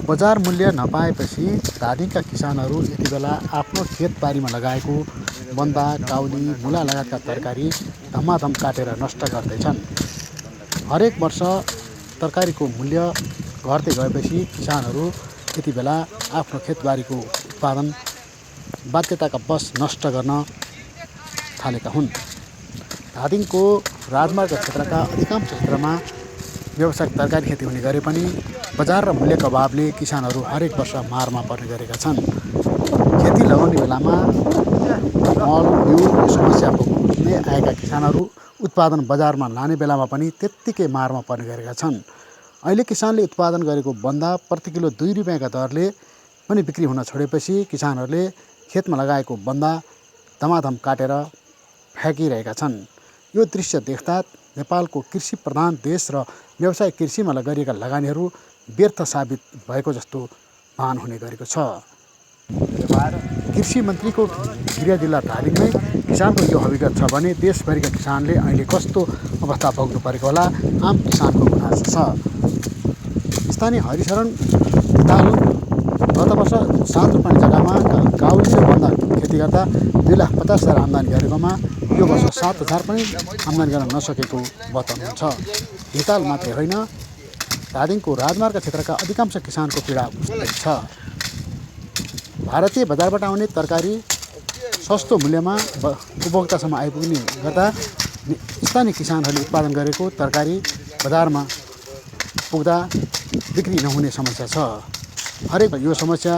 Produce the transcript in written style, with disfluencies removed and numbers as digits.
बजार मूल्य नपाएपछि धादिङका किसानहरू यति बेला आफ्नो खेतबारीमा लगाएको बन्दा, काउली, मुला लगायतका तरकारी धमाधम काटेर नष्ट गर्दैछन्। हरेक वर्ष तरकारीको मूल्य घट्दै गएपछि किसानहरू यति बेला आफ्नो खेतबारीको उत्पादन बाध्यताका वश नष्ट गर्न थालेका हुन्। धादिङको राजमार्ग क्षेत्रका अधिकांश क्षेत्रमा व्यावसायिक तरकारी खेती हुने गरे पनि बजार र मूल्यको अभावले किसानहरू हरेक वर्ष मारमा पर्ने गरेका छन्। खेती लगाउने बेलामा मल, बिउ समस्या भोग्दै आएका किसानहरू उत्पादन बजारमा लाने बेलामा पनि त्यत्तिकै मारमा पर्ने गरेका छन्। अहिले किसानले उत्पादन गरेको बन्दा प्रति किलो 2 रुपियाँका दरले पनि बिक्री हुन छोडेपछि किसानहरूले खेतमा लगाएको बन्दा धमाधम काटेर फ्याँकिरहेका छन्। यो दृश्य देख्दा नेपालको कृषि प्रधान देश र व्यावसायिक कृषिमा गरिएका लगानीहरू व्यर्थ साबित भएको जस्तो भान हुने गरेको छ। कृषि मन्त्रीको गृह जिल्ला धादिङमै किसानको यो अभिगत छ भने देशभरिका किसानले अहिले कस्तो अवस्था भोग्नु परेको होला आम किसानको गुनासो छ। स्थानीय हरिशरण धिताल गत वर्ष 7 रुपियाँ जग्गामा काउली र बन्दा खेती गर्दा 2,50,000 आम्दानी गरेकोमा यो वर्ष 7,000 पनि आम्दानी गर्न नसकेको बताउनुहुन्छ। धिताल मात्रै होइन, धादिङको राजमार्ग क्षेत्रका अधिकांश किसानको पीडा उस्तै छ। भारतीय बजारबाट आउने तरकारी सस्तो मूल्यमा उपभोक्तासम्म आइपुग्ने गर्दा स्थानीय किसानहरूले उत्पादन गरेको तरकारी बजारमा पुग्दा बिक्री नहुने समस्या छ। हरेक यो समस्या